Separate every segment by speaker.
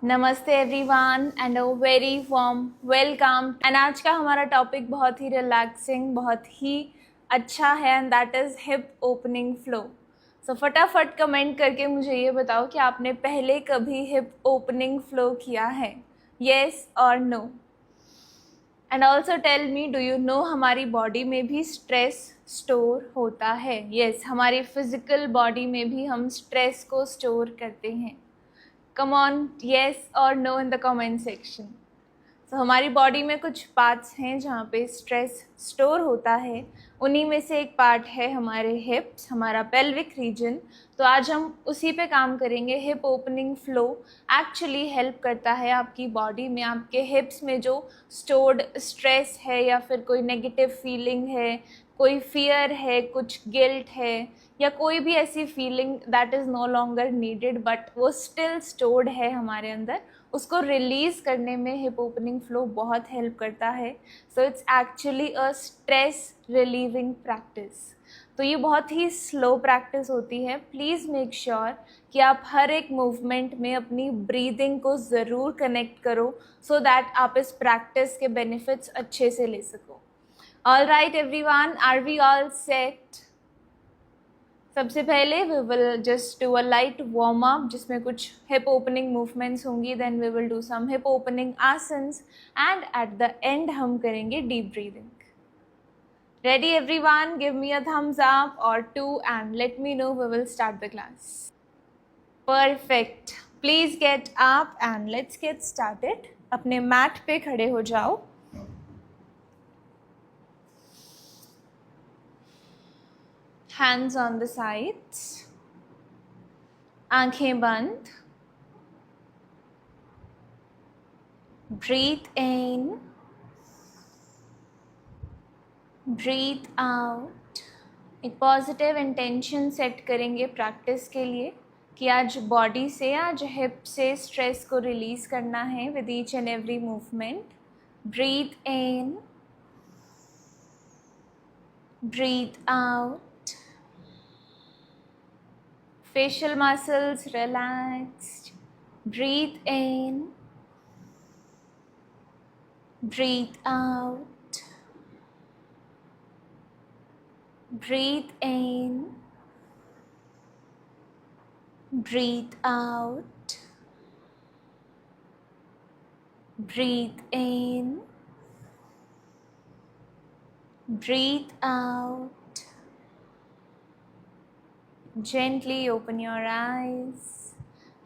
Speaker 1: नमस्ते everyone and a very warm welcome. And आज का हमारा टॉपिक बहुत ही रिलैक्सिंग, बहुत ही अच्छा है and that is hip opening flow. So फटाफट कमेंट करके मुझे ये बताओ कि आपने पहले कभी हिप ओपनिंग फ्लो किया है, येस और no. And also tell me, do you know हमारी बॉडी में भी स्ट्रेस स्टोर होता है? येस, हमारी फिजिकल बॉडी में भी हम स्ट्रेस को स्टोर करते हैं। Come on, yes or no in the comment section. So, हमारी बॉडी में कुछ पार्ट्स हैं जहाँ पे स्ट्रेस स्टोर होता है। उन्हीं में से एक पार्ट है हमारे हिप्स, हमारा पेल्विक रीजन। तो आज हम उसी पे काम करेंगे। Hip opening flow actually help करता है आपकी बॉडी में, आपके हिप्स में जो स्टोर्ड स्ट्रेस है या फिर कोई नेगेटिव फीलिंग है, कोई फियर है, कुछ गिल्ट है या कोई भी ऐसी feeling that is no longer needed but वो स्टिल स्टोर्ड है हमारे अंदर, उसको रिलीज़ करने में हिप ओपनिंग फ्लो बहुत हेल्प करता है। So it's actually a stress relieving practice. तो ये बहुत ही स्लो प्रैक्टिस होती है। प्लीज़ मेक श्योर कि आप हर एक मूवमेंट में अपनी ब्रीदिंग को ज़रूर कनेक्ट करो सो दैट आप इस प्रैक्टिस के बेनिफिट्स अच्छे से ले सको। All right everyone, are we all set? सबसे पहले we will just do a light warm up जिसमें कुछ हिप ओपनिंग मूवमेंट्स होंगी। Then we will do some hip opening asanas and at the end हम करेंगे deep breathing. Ready everyone? Give me a thumbs up और 2 and let me know we will start the class. Perfect. Please get up and let's get started. अपने mat पे खड़े हो जाओ। Hands on the sides, आंखें बंद, breathe in, breathe out। एक positive intention set करेंगे प्रैक्टिस के लिए कि आज बॉडी से, आज हिप से स्ट्रेस को रिलीज करना है with each and every movement. Breathe in, breathe out. Facial muscles relaxed. Breathe in, breathe out. Breathe in, breathe out. Breathe in, breathe out. Gently open your eyes.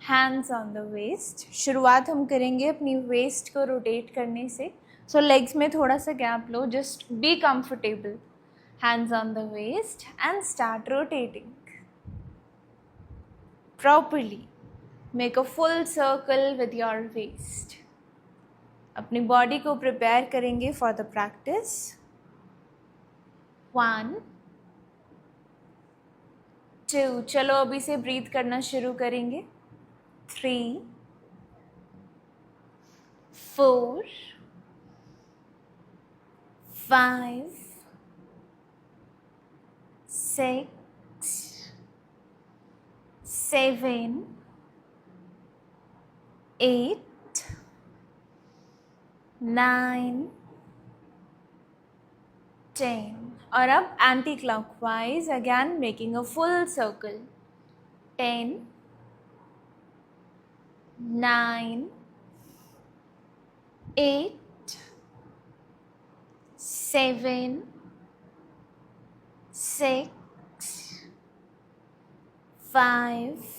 Speaker 1: Hands on the waist. शुरुआत हम करेंगे अपनी waste को rotate करने से। सो legs में थोड़ा सा gap low, just be comfortable. Hands on the waist and start rotating properly. Make a full circle with your waist. अपनी बॉडी को प्रिपेयर करेंगे फॉर द प्रैक्टिस। 1 2, चलो अभी से ब्रीथ करना शुरू करेंगे। 3 4 5 6 7 8 9 10। और अब anti clockwise again making a full circle. 10 9 8 7 6 5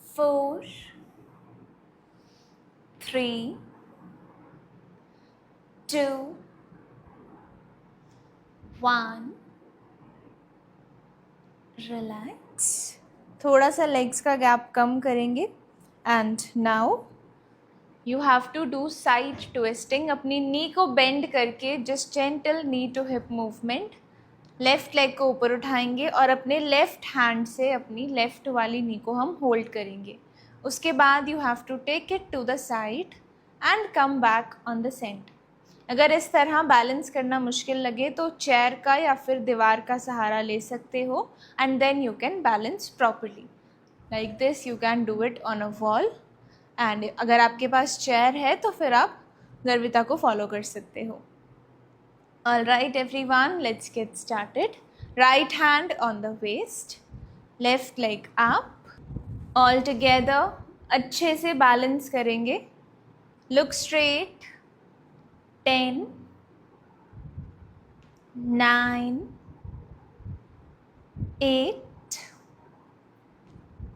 Speaker 1: 4 3 2 1। Relax. थोड़ा सा लेग्स का गैप कम करेंगे। And now you have to do side twisting. अपनी नी को बेंड करके just gentle knee to hip movement. Left leg को ऊपर उठाएंगे और अपने लेफ्ट हैंड से अपनी लेफ्ट वाली नी को हम होल्ड करेंगे। उसके बाद you have to take it to the side and come back on the centre. अगर इस तरह बैलेंस करना मुश्किल लगे तो चेयर का या फिर दीवार का सहारा ले सकते हो and then you can balance properly like this. You can do it on a wall and अगर आपके पास चेयर है तो फिर आप गर्विता को फॉलो कर सकते हो. All right, everyone, let's get started. Right hand on the waist, left leg up, all together. अच्छे से बैलेंस करेंगे. Look straight. 10, 9, 8,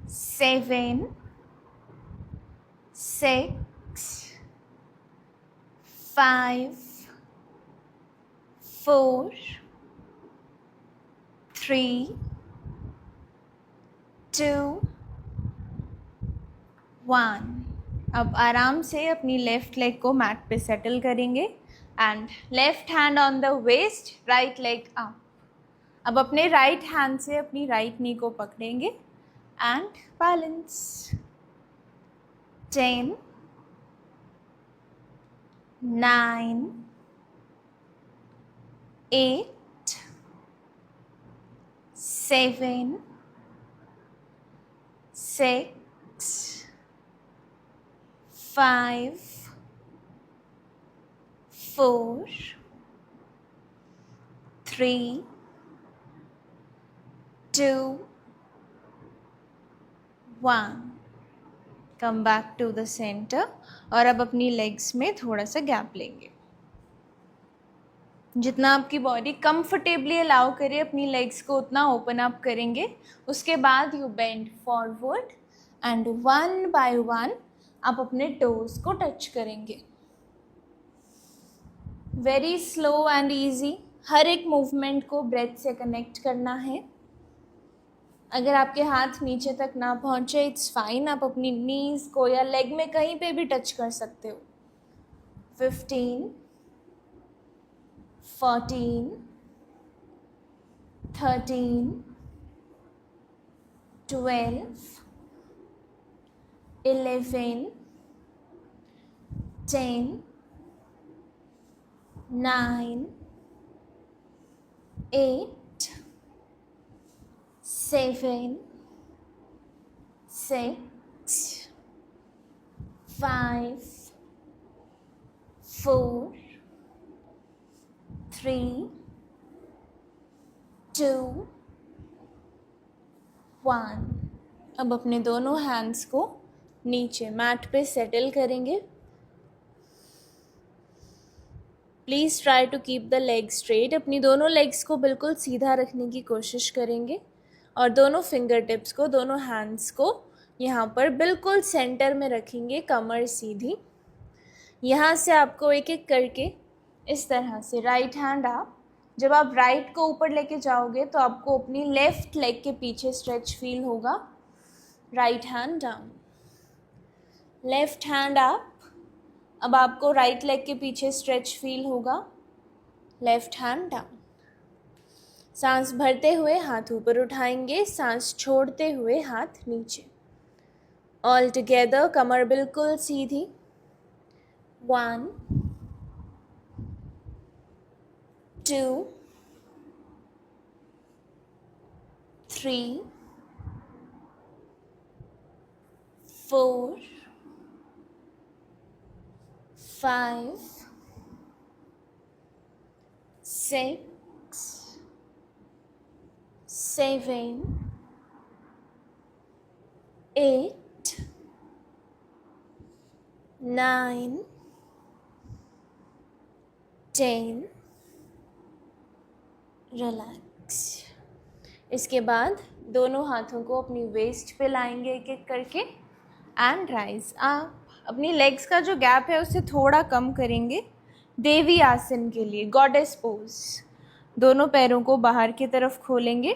Speaker 1: 7, 6, 5, 4, 3, 2, 1. अब आराम से अपनी लेफ्ट लेग को मैट पे सेटल करेंगे and left hand on the waist, right leg up. अब अपने राइट हैंड से अपनी राइट नी को पकड़ेंगे and balance. 10, 9, 8, 7, 6, 5, 4, 3, 2, 1. Come back to the centre और अब अपनी लेग्स में थोड़ा सा गैप लेंगे. जितना आपकी बॉडी कंफर्टेबली अलाउ करे अपनी लेग्स को उतना ओपन अप करेंगे. उसके बाद you bend forward and one by one आप अपने टोज को टच करेंगे. Very slow and easy. हर एक मूवमेंट को ब्रेथ से कनेक्ट करना है. अगर आपके हाथ नीचे तक ना पहुँचे इट्स फाइन. आप अपनी नीज़ को या लेग में कहीं पे भी टच कर सकते हो. 15, 14, 13, 12, 11, 10, 9, 8, 7, 6, 5, 4, 3, 2, 1. अब अपने दोनों हैंड्स को नीचे मैट पे सेटल करेंगे. Please try to keep the leg straight. अपनी दोनों लेग्स को बिल्कुल सीधा रखने की कोशिश करेंगे और दोनों फिंगर टिप्स को, दोनों हैंड्स को यहाँ पर बिल्कुल सेंटर में रखेंगे, कमर सीधी. यहाँ से आपको एक एक करके इस तरह से राइट हैंड आप, जब आप राइट को ऊपर लेके जाओगे तो आपको अपनी लेफ्ट लेग के पीछे स्ट्रेच फील होगा. Right hand down, left hand up. अब आपको राइट लेग के पीछे स्ट्रेच फील होगा. Left hand down. सांस भरते हुए हाथ ऊपर उठाएंगे, सांस छोड़ते हुए हाथ नीचे. ऑल टुगेदर कमर बिल्कुल सीधी. 1, 2, 3, 4, 5, 6, 7, 8, 9, 10. रिलैक्स. इसके बाद दोनों हाथों को अपनी वेस्ट पे लाएंगे एक एक करके एंड राइज अप. अपनी लेग्स का जो गैप है उसे थोड़ा कम करेंगे देवी आसन के लिए, गॉडेस पोज. दोनों पैरों को बाहर की तरफ खोलेंगे.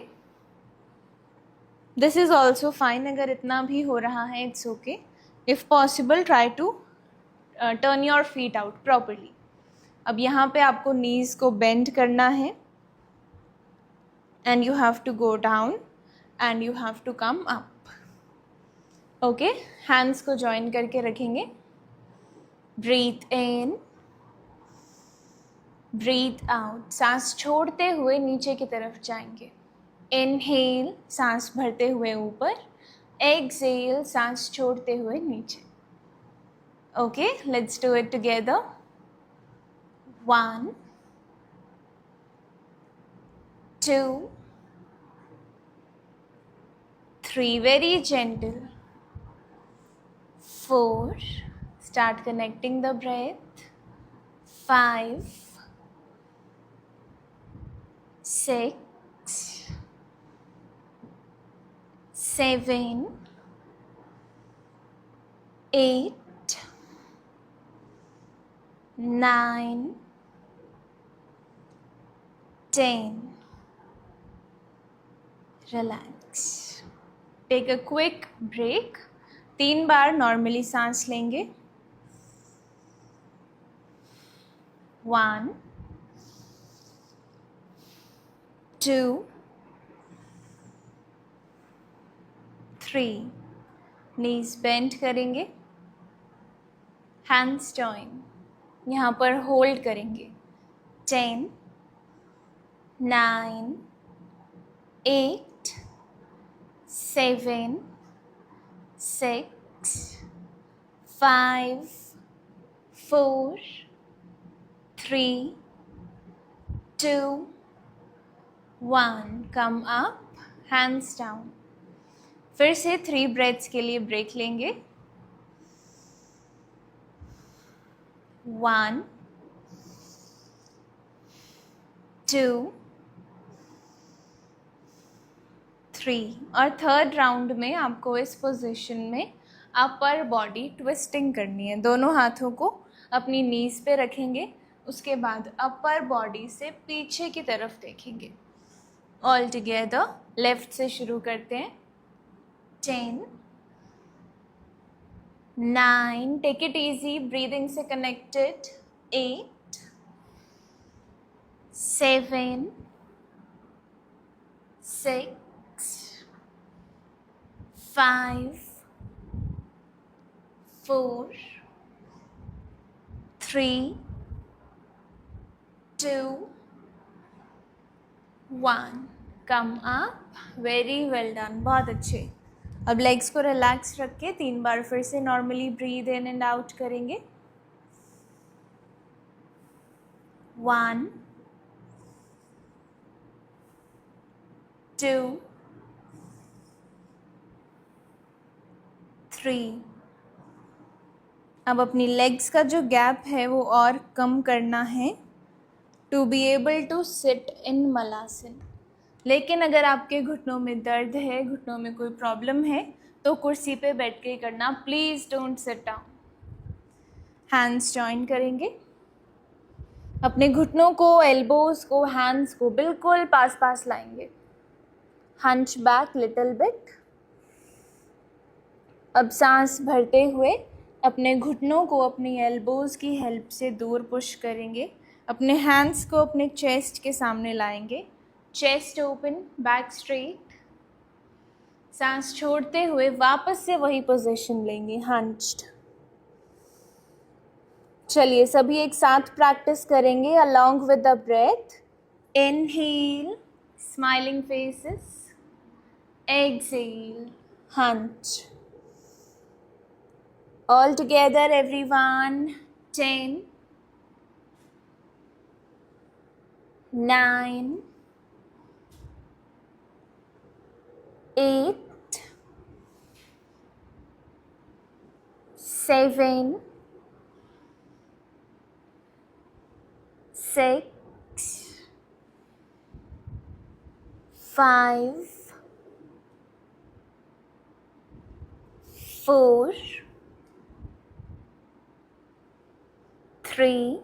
Speaker 1: This is also fine. अगर इतना भी हो रहा है it's okay. If possible try to turn your feet out properly. अब यहाँ पे आपको नीज़ को बेंड करना है and you have to go down and you have to come up. Okay, hands को जॉइन करके रखेंगे. Breathe in, breathe out. सांस छोड़ते हुए नीचे की तरफ जाएंगे. इनहेल, सांस भरते हुए ऊपर. एक्सहेल, सांस छोड़ते हुए नीचे. Okay, let's do it together. 1, 2, 3, very gentle. 4, start connecting the breath. 5, 6, 7, 8, 9, 10. Relax. Take a quick break. 3 bar normally सांस लेंगे. 1, 2, 3. नीज बेंड करेंगे. Hands join. यहाँ पर होल्ड करेंगे. 10, 9, 8, 7, 6, 5, 4, 3, 2, 1. Come up, hands down. फिर से 3 ब्रेथ्स के लिए ब्रेक लेंगे. 1, 2, 3. और थर्ड राउंड में आपको इस पोजीशन में अपर बॉडी ट्विस्टिंग करनी है. दोनों हाथों को अपनी नीज पे रखेंगे. उसके बाद अपर बॉडी से पीछे की तरफ देखेंगे. ऑल टुगेदर लेफ्ट से शुरू करते हैं. 10, 9, टेक इट इजी, ब्रीदिंग से connected. 8, 7, 6, 5, 4, 3, 2, 1. Come up. Very well done. बहुत अच्छे. अब लेग्स को रिलैक्स रख के 3 बार फिर से normally breathe in and out करेंगे. 1, 2, 3. अब अपनी लेग्स का जो गैप है वो और कम करना है to be able to sit in Malasana. लेकिन अगर आपके घुटनों में दर्द है, घुटनों में कोई प्रॉब्लम है, तो कुर्सी पे बैठ के करना. Please don't sit down. Hands join करेंगे. अपने घुटनों को, एल्बोज को, हैंड्स को बिल्कुल पास पास लाएंगे. Hunch back little bit. अब सांस भरते हुए अपने घुटनों को अपनी एल्बोज की हेल्प से दूर पुश करेंगे. अपने हैंड्स को अपने चेस्ट के सामने लाएंगे. Chest open, back straight. सांस छोड़ते हुए वापस से वही पोजीशन लेंगे, हंच्ड. चलिए सभी एक साथ प्रैक्टिस करेंगे along with the breath. Inhale, smiling faces. Exhale, hunch. All together everyone. 10, 9, 8, 7, 6, 5, 4, 3,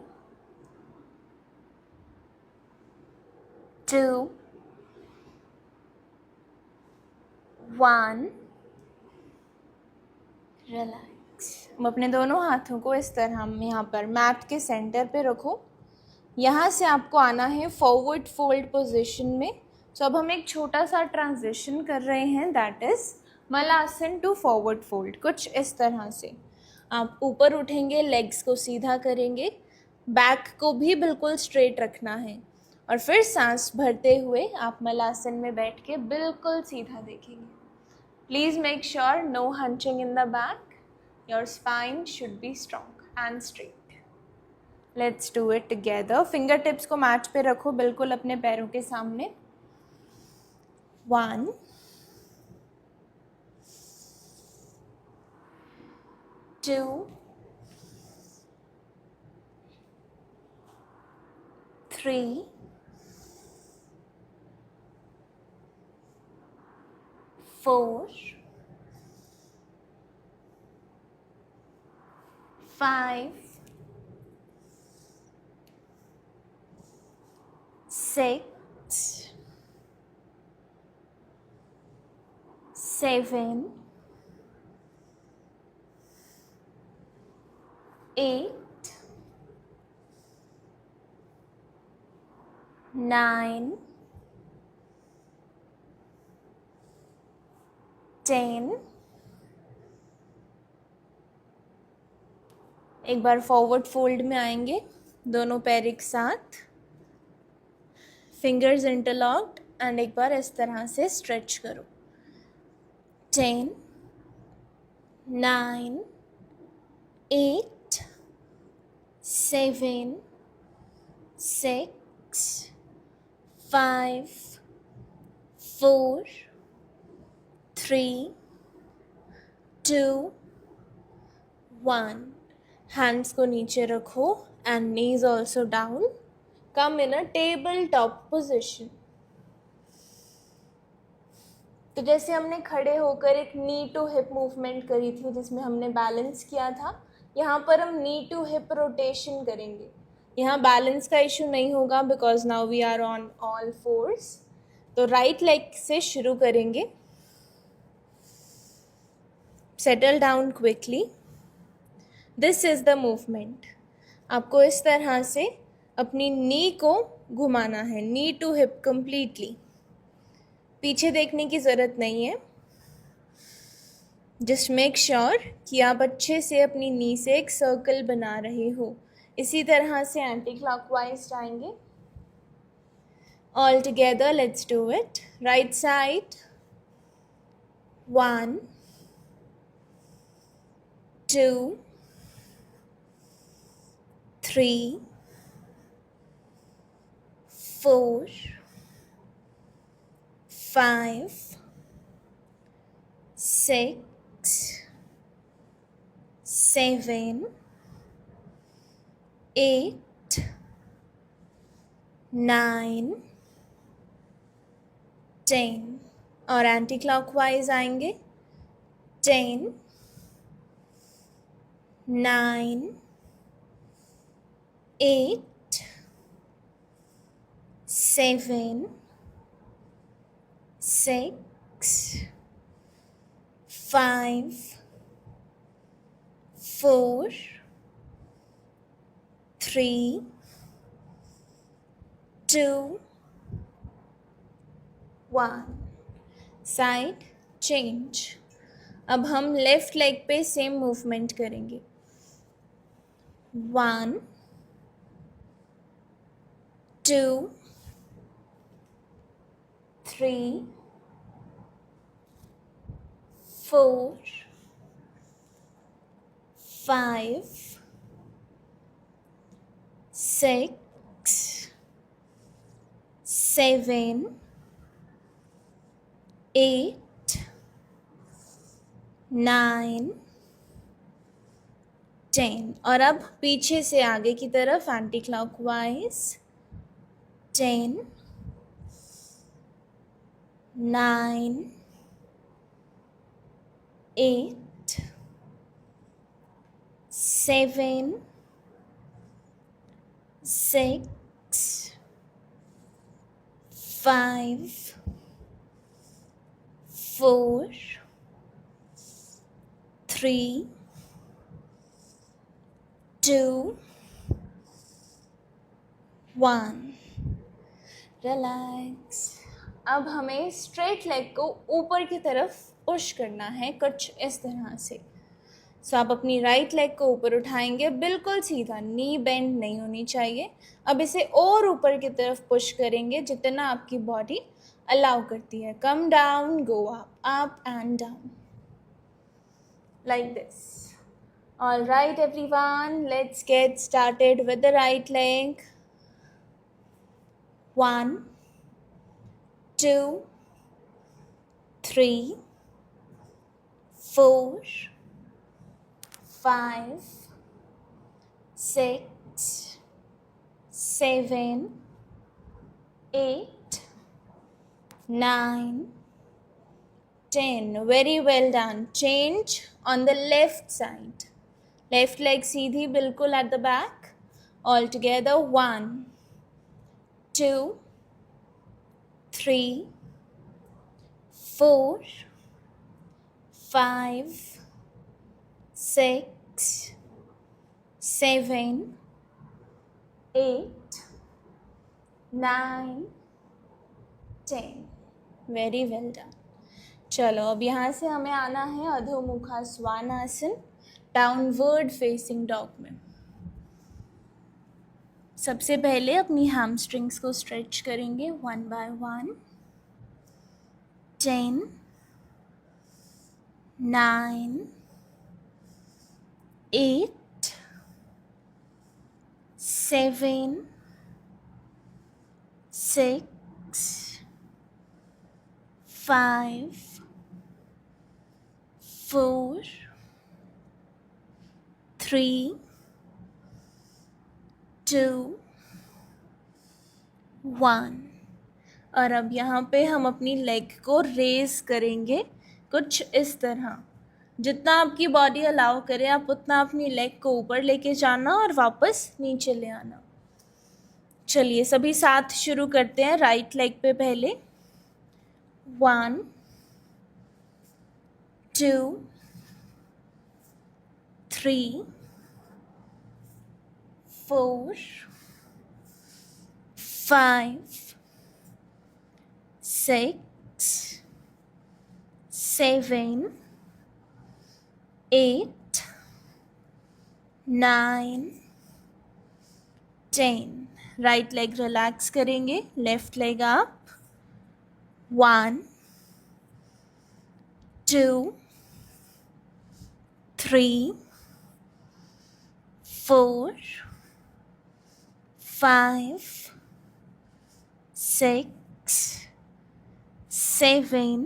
Speaker 1: 2, 1. Relax. हम अपने दोनों हाथों को इस तरह हम यहाँ पर मैट के सेंटर पे रखो. यहाँ से आपको आना है फॉरवर्ड फोल्ड पोजीशन में. तो अब हम एक छोटा सा ट्रांजिशन कर रहे हैं, that is Malasana to forward fold. कुछ इस तरह से आप ऊपर उठेंगे, लेग्स को सीधा करेंगे, बैक को भी बिल्कुल स्ट्रेट रखना है और फिर सांस भरते हुए आप मलासन में बैठ के बिल्कुल सीधा देखेंगे. Please make sure no hunching in the back. Your spine should be strong and straight. Let's do it together. Fingertips को मैच पे रखो बिल्कुल अपने पैरों के सामने. 1, 2, 3, 4, 5, 6, 7, 8, 9, 10. एक बार फॉरवर्ड फोल्ड में आएंगे, दोनों पैर एक साथ, फिंगर्स इंटरलॉक्ड, एंड एक बार इस तरह से स्ट्रेच करो. 10, 9, 8, 7, 6, 5, 4, 3, 2, 1. हैंड्स को नीचे रखो and knees also down. Come in a table top position. तो जैसे हमने खड़े होकर एक नी टू हिप मूवमेंट करी थी जिसमें हमने बैलेंस किया था, यहाँ पर हम नी टू हिप रोटेशन करेंगे. यहाँ बैलेंस का इशू नहीं होगा because now we are on all fours. तो राइट लेग से शुरू करेंगे. Settle down quickly. This is the movement. आपको इस तरह से अपनी नी को घुमाना है, नी टू हिप कम्प्लीटली. पीछे देखने की ज़रूरत नहीं है. जस्ट मेक श्योर कि आप अच्छे से अपनी नी से एक सर्कल बना रहे हो. इसी तरह से एंटी क्लॉकवाइज जाएंगे. All together let's do it. Right side. 1, 2, 3, 4, 5, 6, 7, 8, 9, 10. और एंटी क्लॉकवाइज आएंगे. 10, 9, 8, 7, 6, 5, 4, 3, 2, 1. Side change. अब हम लेफ्ट लेग पे सेम मूवमेंट करेंगे. 1, 2, 3, 4, 5, 6, 7, 8, 9, 10. और अब पीछे से आगे की तरफ एंटी क्लॉकवाइज. 10, 9, 8, 7, 6, 5, 4, 3, 2, 1. रिलैक्स. अब हमें स्ट्रेट लेग को ऊपर की तरफ पुश करना है कुछ इस तरह से. सो आप अपनी राइट लेग को ऊपर उठाएंगे बिल्कुल सीधा, नी बेंड नहीं होनी चाहिए. अब इसे और ऊपर की तरफ पुश करेंगे जितना आपकी बॉडी अलाउ करती है. Come down, go up, up and down, like this. All right, everyone, let's get started with the right leg. 1, 2, 3, 4, 5, 6, 7, 8, 9, 10. Very well done. Change on the left side. Left leg सीधी बिल्कुल at the back. All together. 1, 2, 3, 4, 5, 6, 7, 8, 9, 10. Very well done. चलो अब यहाँ से हमें आना है अधोमुखा Svanasana, downward facing dog में. सबसे पहले अपनी हैमस्ट्रिंग्स को स्ट्रेच करेंगे 1 by 1. 10, 9, 8, 7, 6, 5, 4, 3, 2, 1. और अब यहाँ पे हम अपनी लेग को रेज करेंगे कुछ इस तरह. जितना आपकी बॉडी अलाउ करे आप उतना अपनी लेग को ऊपर लेके जाना और वापस नीचे ले आना. चलिए सभी साथ शुरू करते हैं. राइट लेग पे पहले 1, 2, 3, 4, 5, 6, 7, 8, 9, 10. राइट लेग रिलैक्स करेंगे. Left leg up. 1, 2, 3, 4, 5, 6, 7,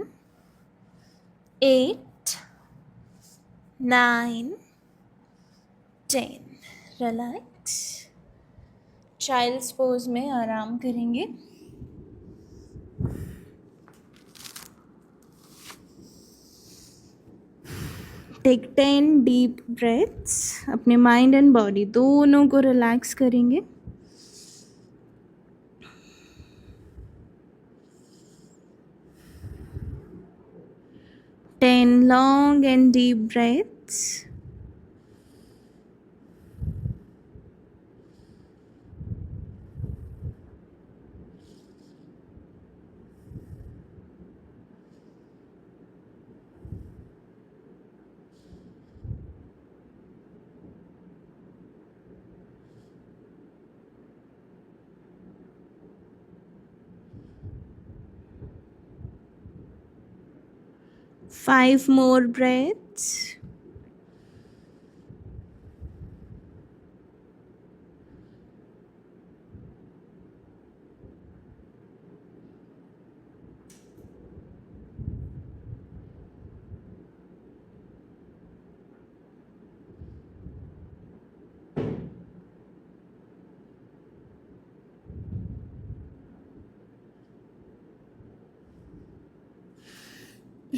Speaker 1: 8, 9, 10. Relax. Child's pose में आराम करेंगे. Take 10 deep breaths. अपने माइंड एंड बॉडी दोनों को रिलैक्स करेंगे. Ten long and deep breaths. Five more breaths.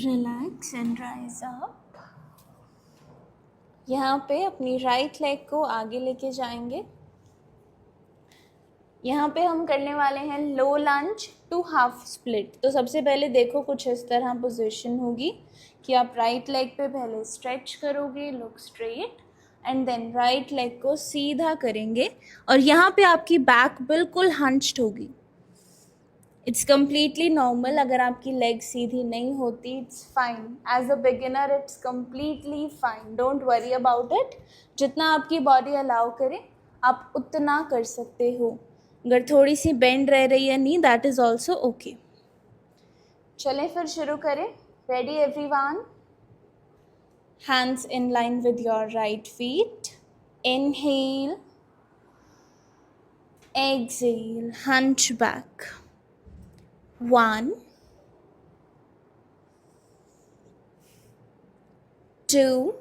Speaker 1: Relax and rise up. यहाँ पे अपनी राइट लेग को आगे लेके जाएंगे. यहाँ पे हम करने वाले हैं लो लंज टू हाफ स्प्लिट. तो सबसे पहले देखो कुछ इस तरह पोजीशन होगी कि आप राइट लेग पे पहले स्ट्रेच करोगे, look straight, and then right leg को सीधा करेंगे और यहाँ पे आपकी बैक बिल्कुल हंच्ड होगी. It's completely normal. अगर आपकी लेग सीधी नहीं होती, it's fine. As a beginner it's completely fine. Don't worry about it. जितना आपकी बॉडी अलाउ करे आप उतना कर सकते हो. अगर थोड़ी सी बेंड रह रही है नी, दैट इज़ ऑल्सो ओके. चलें फिर शुरू करें. Ready everyone? Hands in line with your right feet. Inhale, exhale, hunch back. 1, 2,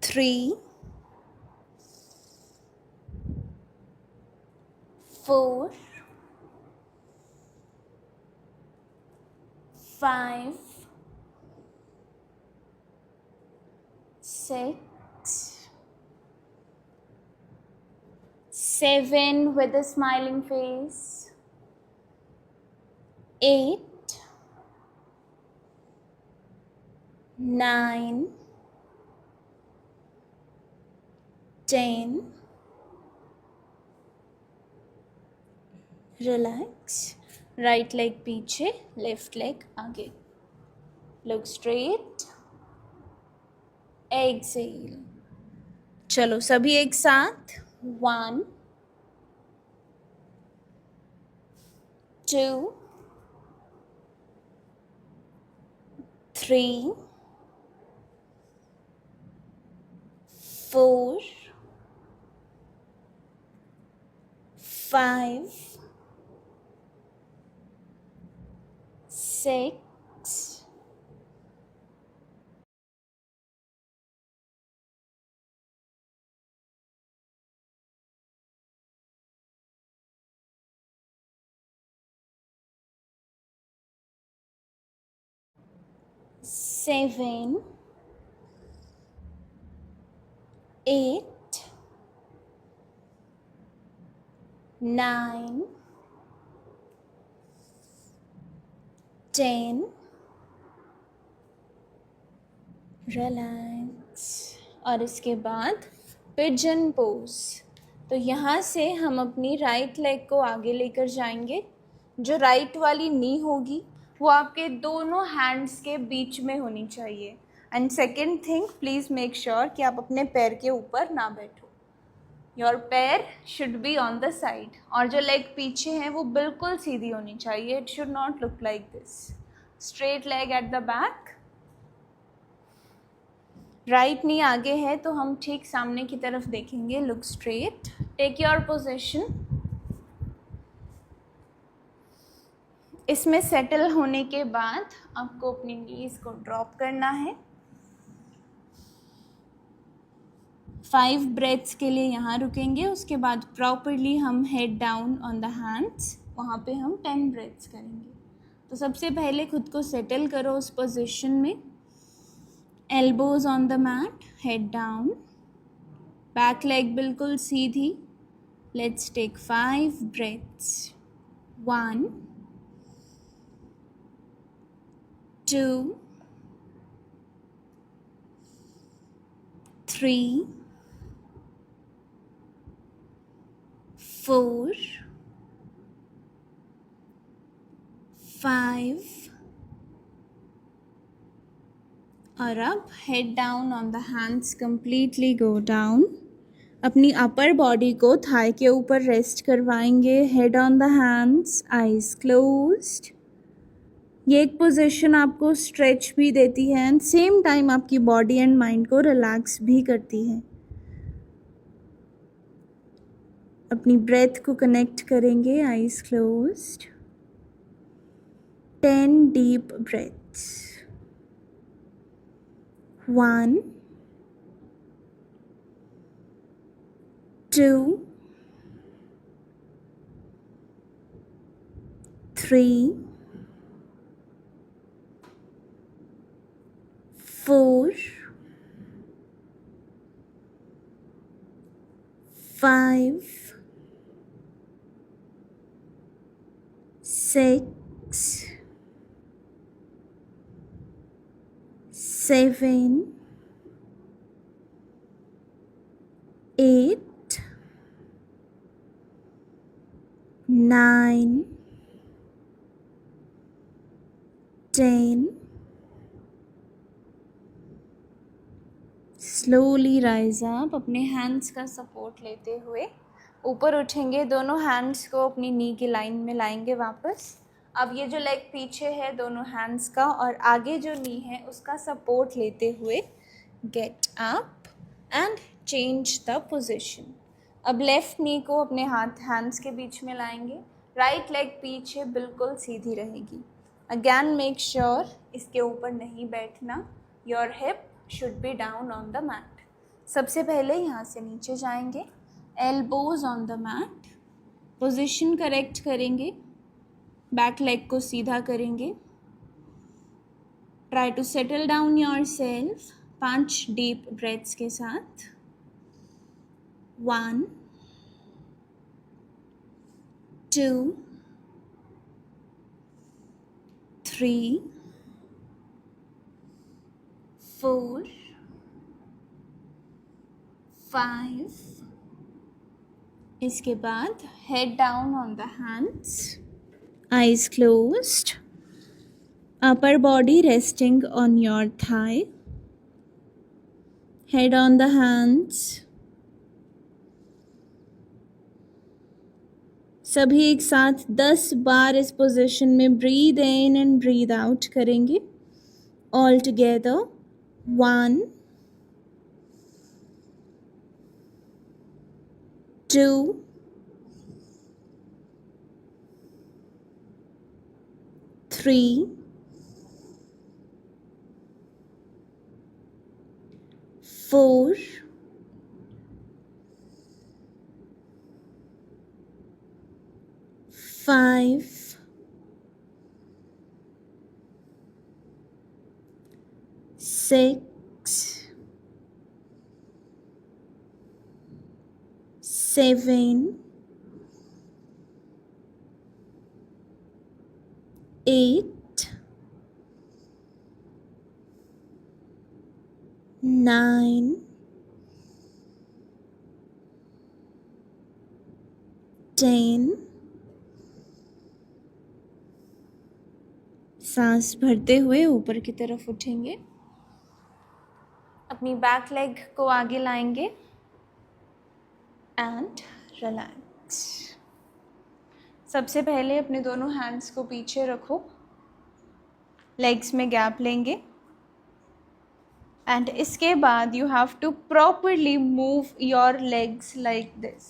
Speaker 1: 3, 4, 5, 6, 7 with a smiling face. 8, 9, 10. Relax. Right leg पीछे, left leg आगे. Look straight. Exhale. चलो सभी एक साथ. 1, 2, 3, 4, 5, 6, 7, 8, 9, 10. रिलैक्स. और इसके बाद पिजन पोज. तो यहाँ से हम अपनी राइट लेग को आगे लेकर जाएंगे. जो राइट वाली नी होगी वो आपके दोनों हैंड्स के बीच में होनी चाहिए. And second thing, please make sure कि आप अपने पैर के ऊपर ना बैठो. योर पैर should be on the side. और जो लेग पीछे हैं वो बिल्कुल सीधी होनी चाहिए. It should not look like this. Straight leg at the back. Right knee आगे है तो हम ठीक सामने की तरफ देखेंगे. Look straight. Take your position. इसमें सेटल होने के बाद आपको अपनी नीज को ड्रॉप करना है. 5 ब्रेथ्स के लिए यहाँ रुकेंगे. उसके बाद प्रॉपरली हम head down on the hands, वहाँ पे हम 10 ब्रेथ्स करेंगे. तो सबसे पहले खुद को सेटल करो उस पोजीशन में. Elbows on the mat, head down, back leg बिल्कुल सीधी. Let's take 5 breaths. 1, 2, 3, 4, 5. और अब head down on the hands, completely go down. अपनी अपर बॉडी को थाई के ऊपर रेस्ट करवाएंगे. Head on the hands, eyes closed. ये एक पोजीशन आपको स्ट्रेच भी देती है एंड सेम टाइम आपकी बॉडी एंड माइंड को रिलैक्स भी करती है. अपनी ब्रेथ को कनेक्ट करेंगे. Eyes closed. 10 deep breaths. 1, 2, 3, 4, 5, 6, 7, 8, 9, 10. Slowly rise up. अपने हैंड्स का सपोर्ट लेते हुए ऊपर उठेंगे. दोनों हैंड्स को अपनी नी की लाइन में लाएंगे वापस. अब ये जो लेग पीछे है दोनों हैंड्स का और आगे जो नी है उसका सपोर्ट लेते हुए gate up and change the position. अब लेफ़्ट नी को अपने हैंड्स के बीच में लाएंगे, राइट लेग पीछे बिल्कुल सीधी रहेगी। अगैन मेक श्योर इसके ऊपर नहीं बैठना, your hip should be down on the mat. सबसे पहले यहाँ से नीचे जाएंगे, elbows on the mat, position correct करेंगे, बैक लेग को सीधा करेंगे, try to settle down yourself 5 deep breaths के साथ। 1 2 3 4 5। इसके बाद head down on the hands, eyes closed, upper body resting on your thigh, head on the hands। सभी एक साथ 10 बार इस पोजीशन में breathe in and breathe out करेंगे। All together 1 2 3 4 5 6 7 8 9 10। सांस भरते हुए ऊपर की तरफ उठेंगे, अपनी बैक लेग को आगे लाएंगे एंड रिलैक्स। सबसे पहले अपने दोनों हैंड्स को पीछे रखो, लेग्स में गैप लेंगे एंड इसके बाद you have to properly move your legs like this,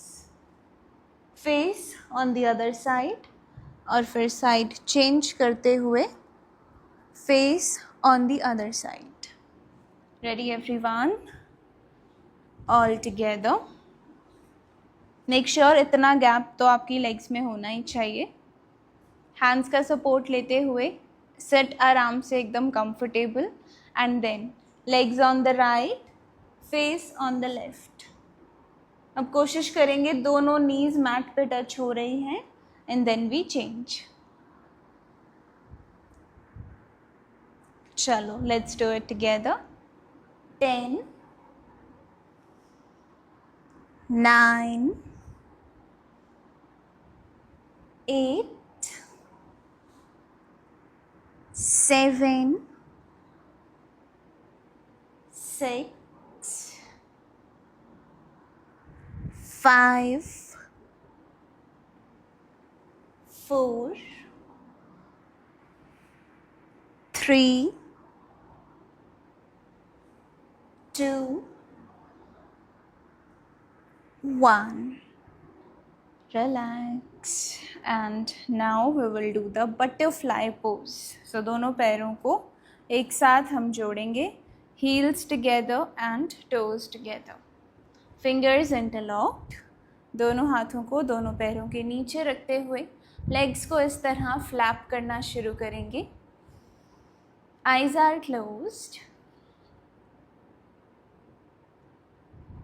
Speaker 1: face on the other side और फिर साइड चेंज करते हुए face on the other side. Ready everyone? All together. Make sure इतना गैप तो आपकी लेग्स में होना ही चाहिए। हैंड्स का सपोर्ट लेते हुए सिट आराम से एकदम comfortable and then legs on the right, face on the left. अब कोशिश करेंगे दोनों नीज मैट पे टच हो रही हैं एंड देन वी चेंज। चलो let's do it together. 10 9 8 7 6 5 4 3 2 1। Relax and now we will do the butterfly pose। So दोनों पैरों को एक साथ हम जोड़ेंगे, heels together and toes together, fingers interlocked। दोनों हाथों को दोनों पैरों के नीचे रखते हुए लेग्स को इस तरह फ्लैप करना शुरू करेंगे। Eyes are closed।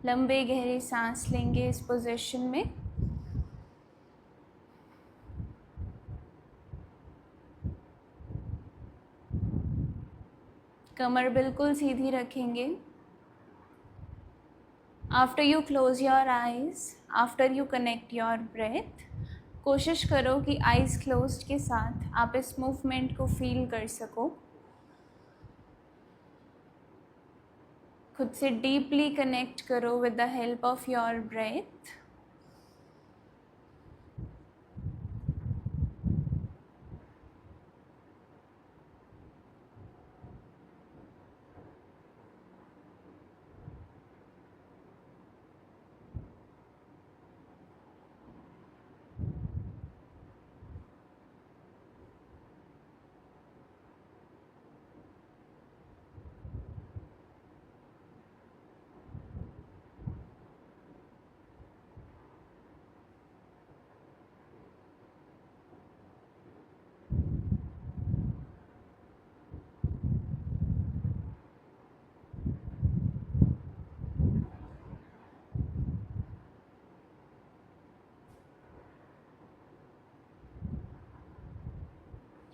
Speaker 1: लंबे गहरे सांस लेंगे इस पोजीशन में। कमर बिल्कुल सीधी रखेंगे। After you close your eyes, after you connect your breath, कोशिश करो कि आइज़ क्लोज्ड के साथ आप इस मूवमेंट को फील कर सको। खुद से डीपली कनेक्ट करो with the help of your breath.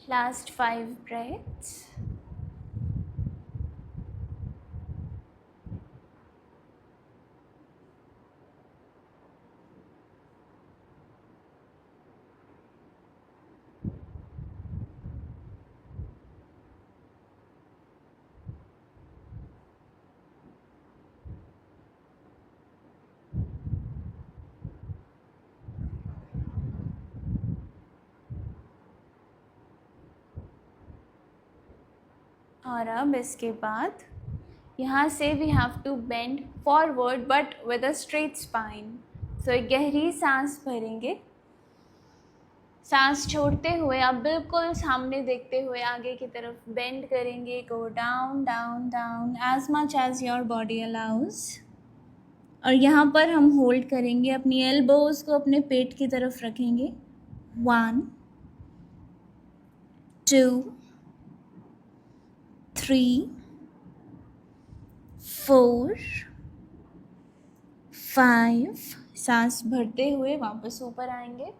Speaker 1: Last 5 breaths. और अब इसके बाद यहाँ से we have to bend forward but with a straight spine. So एक गहरी सांस भरेंगे. सांस छोड़ते हुए आप बिल्कुल सामने देखते हुए आगे की तरफ बेंड करेंगे. Go down down down as much as your body allows. और यहाँ पर हम होल्ड करेंगे. अपनी एल्बोज को अपने पेट की तरफ रखेंगे. 1 2 3 4 5. सांस भरते हुए वापस ऊपर आएंगे.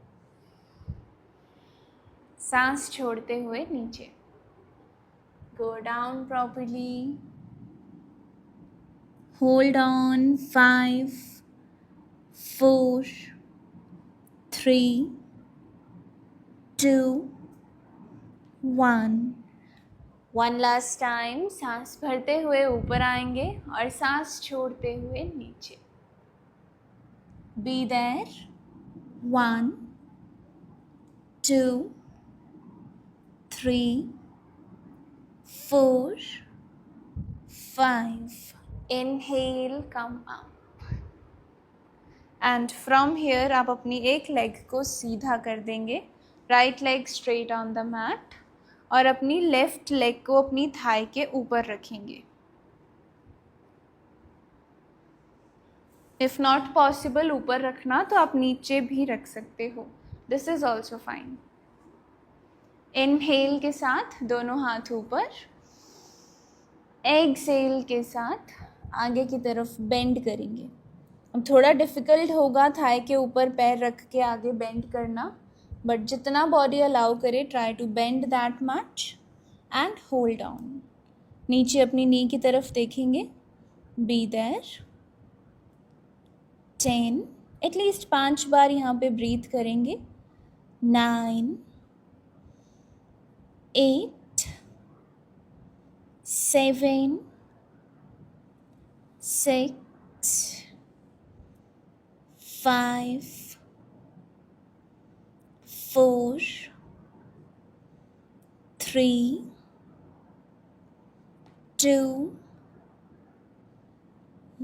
Speaker 1: सांस छोड़ते हुए नीचे. Go down properly. Hold on. 5 4 3 2 1. One last time. सांस भरते हुए ऊपर आएंगे और सांस छोड़ते हुए नीचे. Be there. 1 2 3 4 5. Inhale, come up. And from here आप अपनी एक लेग को सीधा कर देंगे. Right leg straight on the mat और अपनी लेफ्ट लेग को अपनी थाई के ऊपर रखेंगे. इफ़ नॉट पॉसिबल ऊपर रखना तो आप नीचे भी रख सकते हो. This is also fine. Inhale के साथ दोनों हाथ ऊपर. एक्सहेल के साथ आगे की तरफ बेंड करेंगे. अब थोड़ा डिफ़िकल्ट होगा थाई के ऊपर पैर रख के आगे बेंड करना, बट जितना बॉडी अलाउ करे try to bend that much and hold on. नीचे अपनी नी की तरफ देखेंगे. Be there. 10. एटलीस्ट 5 बार यहाँ पे ब्रीथ करेंगे. 9 8 7 6 5 4 3 2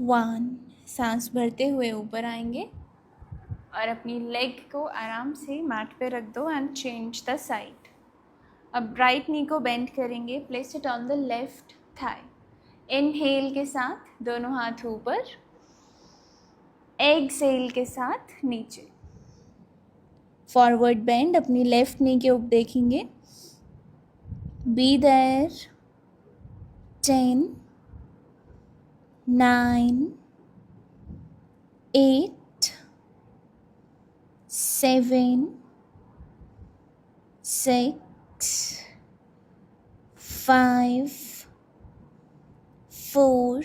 Speaker 1: 1. सांस भरते हुए ऊपर आएंगे और अपनी लेग को आराम से मैट पे रख दो एंड चेंज द साइड. अब राइट नी को बेंड करेंगे. Place it on the left thigh. Inhale के साथ दोनों हाथ ऊपर. एक्सहेल के साथ नीचे. Forward bend. अपनी लेफ्ट नी के ऊपर देखेंगे. Be there. 10 9 8 7 6 5 4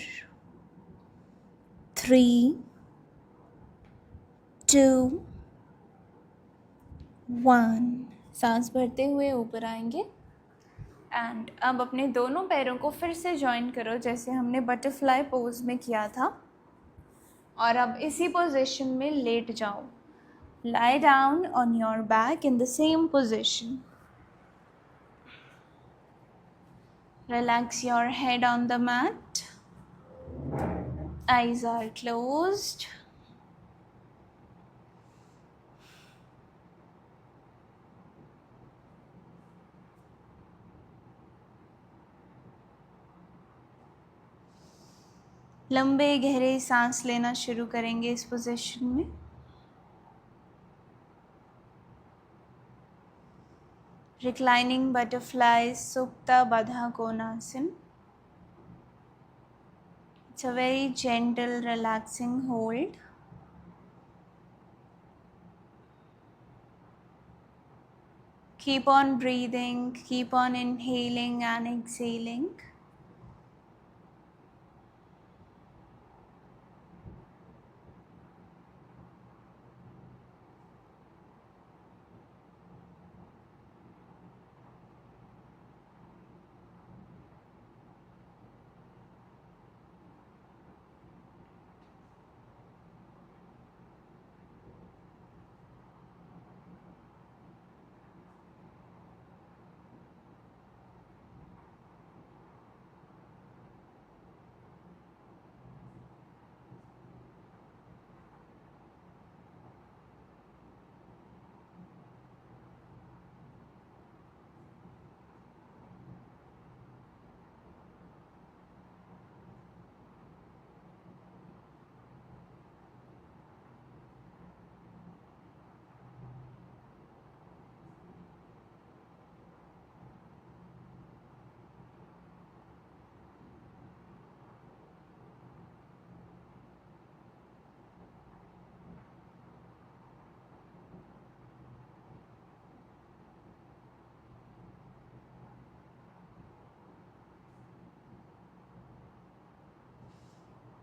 Speaker 1: 3 2 1. सांस भरते हुए ऊपर आएंगे एंड अब अपने दोनों पैरों को फिर से जॉइन करो जैसे हमने बटरफ्लाई पोज में किया था. और अब इसी पोजीशन में लेट जाओ. Lie down on your back in the same position. Relax your head on the mat. Eyes are closed. लंबे गहरे सांस लेना शुरू करेंगे इस पोजीशन में. रिक्लाइनिंग बटरफ्लाई सुप्ता बाधा कोणासन. It's a very gentle, relaxing hold. Keep on breathing, keep on inhaling and exhaling.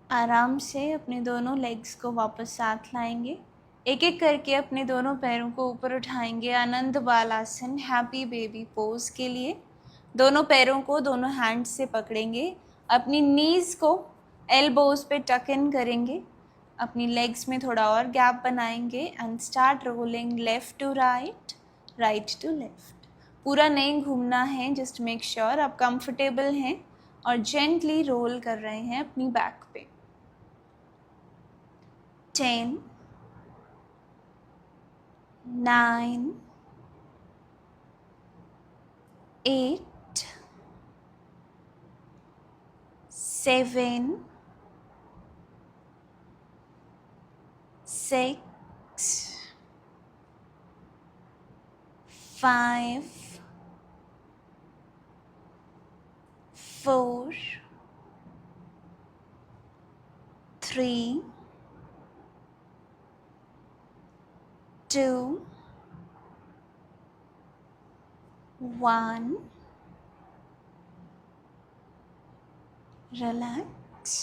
Speaker 1: आराम से अपने दोनों लेग्स को वापस साथ लाएंगे। एक एक करके अपने दोनों पैरों को ऊपर उठाएंगे आनंद बालासन हैप्पी बेबी पोज के लिए। दोनों पैरों को दोनों हैंड्स से पकड़ेंगे, अपनी नीज को एल्बोज पे टक इन करेंगे, अपनी लेग्स में थोड़ा और गैप बनाएंगे and start rolling left to right, right to left. पूरा नहीं घूमना है, जस्ट मेक श्योर आप कंफर्टेबल हैं और जेंटली रोल कर रहे हैं अपनी बैक पे। 10, 9, 8, 7, 6, 5, 4, 3, 2, 1. Relax.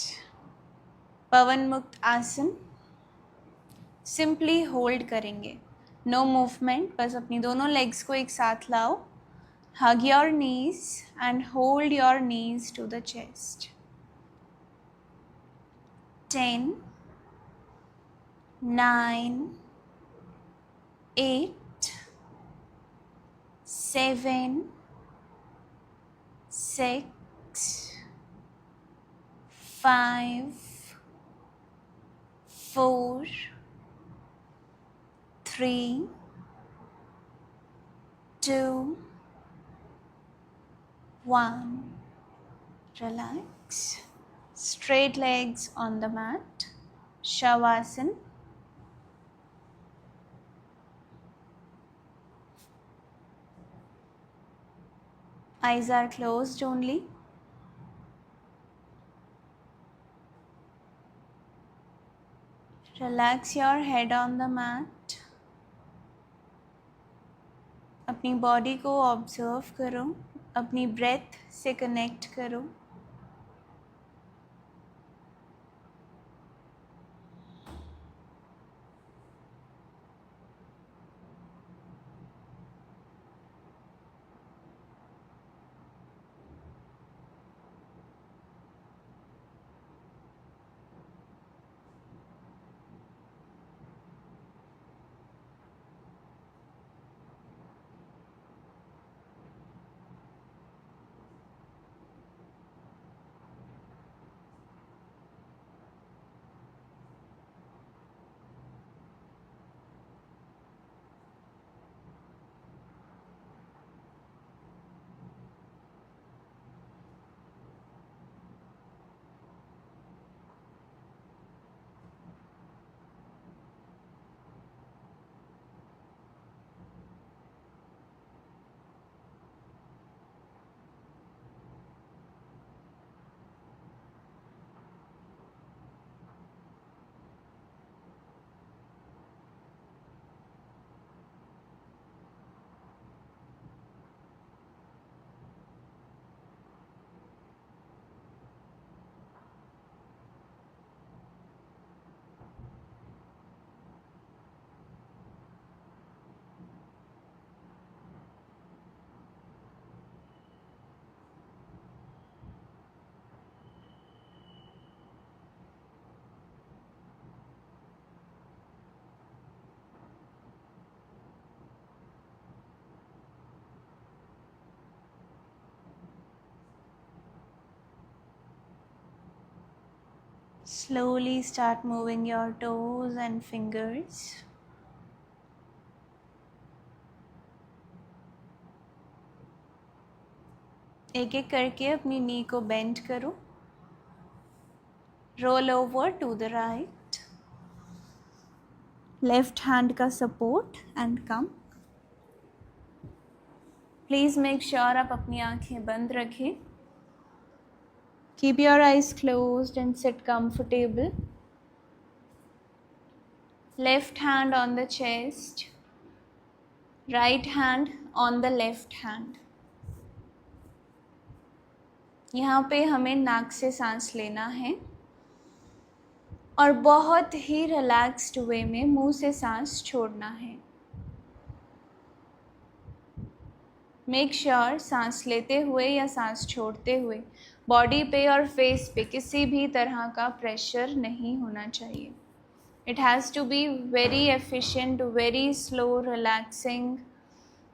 Speaker 1: Pawanmuktasana simply hold करेंगे, नो मूवमेंट, बस अपनी दोनों लेग्स को एक साथ लाओ। Hug your knees and hold your knees to the chest. 10, 9, 8, 7, 6, 5, 4, 3, 2, 1. Relax. Straight legs on the mat. Shavasana. Eyes are closed only. Relax your head on the mat. अपनी body को observe करो, अपनी ब्रेथ से connect करो। Slowly start moving your toes and fingers. एक एक करके अपनी नी को बेंड करो. Roll over to the right. Left hand का support and come. Please make sure आप अपनी आँखें बंद रखें. Keep your eyes closed and sit comfortable. Left hand on the chest. Right hand on the left hand. यहाँ पे हमें नाक से सांस लेना है और बहुत ही रिलैक्स्ड वे में मुंह से सांस छोड़ना है. मेक श्योर सांस लेते हुए या सांस छोड़ते हुए बॉडी पे और फेस पे किसी भी तरह का प्रेशर नहीं होना चाहिए. It has to be very efficient, very slow, relaxing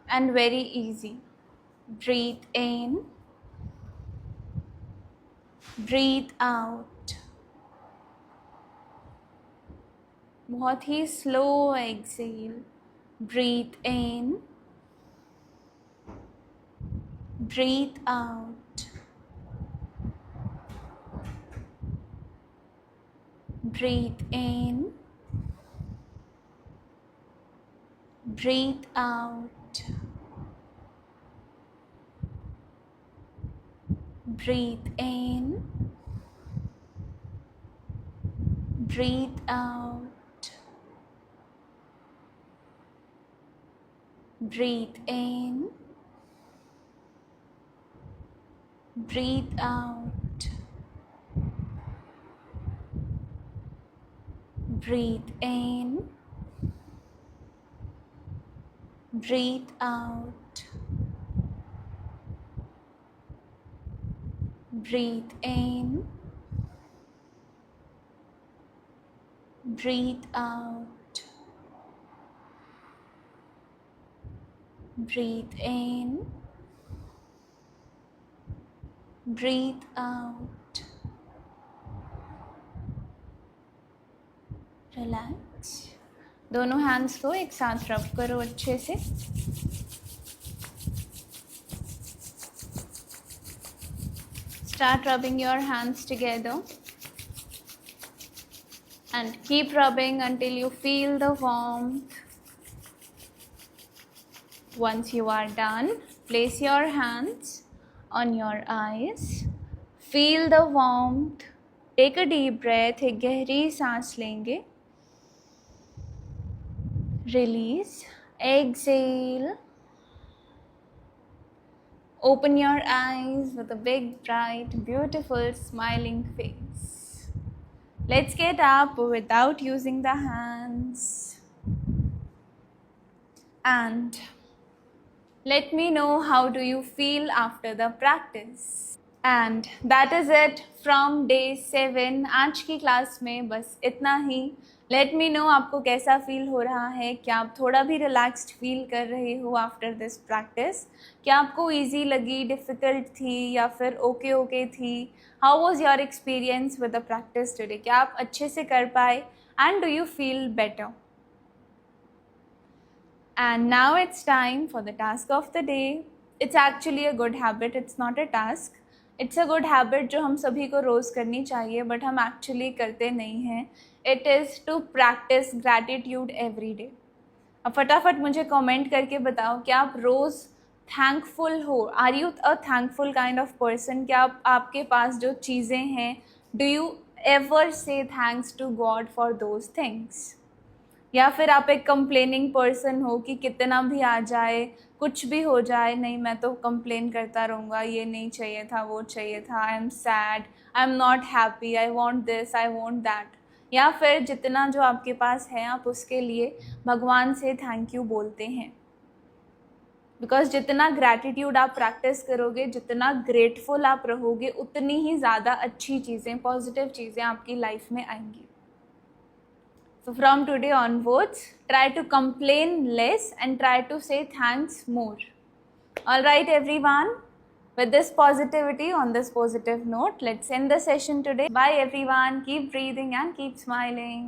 Speaker 1: and very easy. Breathe in, breathe out. बहुत ही slow exhale. Breathe in, breathe out. Breathe in. Breathe out. Breathe in. Breathe out. Breathe in. Breathe out. Breathe in. Breathe out. Breathe in. Breathe out. Breathe in. Breathe out. Relax. दोनों hands को एक साथ रब करो अच्छे से. Start rubbing your hands together and keep rubbing until you feel the warmth. Once you are done, place your hands on your eyes. Feel the warmth. Take a deep breath. एक गहरी सांस लेंगे. Release. Exhale. Open your eyes with a big, bright, beautiful, smiling face. Let's get up without using the hands. And let me know how do you feel after the practice. And that is it from day 7. आज की class में बस इतना ही. Let me know आपको कैसा feel हो रहा है. क्या आप थोड़ा भी रिलैक्स्ड फील कर रहे हो आफ्टर दिस प्रैक्टिस? क्या आपको ईजी लगी, डिफ़िकल्ट थी या फिर ओके थी? How was your experience with the practice today? क्या आप अच्छे से कर पाए? And do you feel better? And now it's time for the task of the day. It's actually a good habit. It's not a task. It's a good habit जो हम सभी को रोज़ करनी चाहिए बट हम एक्चुअली करते नहीं हैं. It is to practice gratitude every day. अब फटाफट मुझे कमेंट करके बताओ कि आप रोज़ थैंकफुल हो. Are you a thankful kind of person? क्या आपके पास जो चीज़ें हैं, do you ever say thanks to God for those things? या फिर आप एक कंप्लेनिंग पर्सन हो कि कितना भी आ जाए, कुछ भी हो जाए, नहीं मैं तो कंप्लेन करता रहूँगा, ये नहीं चाहिए था, वो चाहिए था, I am sad, I am not happy, I want this, I want that. या फिर जितना जो आपके पास है आप उसके लिए भगवान से थैंक यू बोलते हैं. बिकॉज जितना ग्रैटिट्यूड आप प्रैक्टिस करोगे, जितना ग्रेटफुल आप रहोगे, उतनी ही ज़्यादा अच्छी चीज़ें, पॉजिटिव चीज़ें आपकी लाइफ में आएंगी. So from today onwards, try to complain less and try to say thanks more. All right, everyone. With this positivity, on this positive note, let's end the session today. Bye everyone. Keep breathing and keep smiling.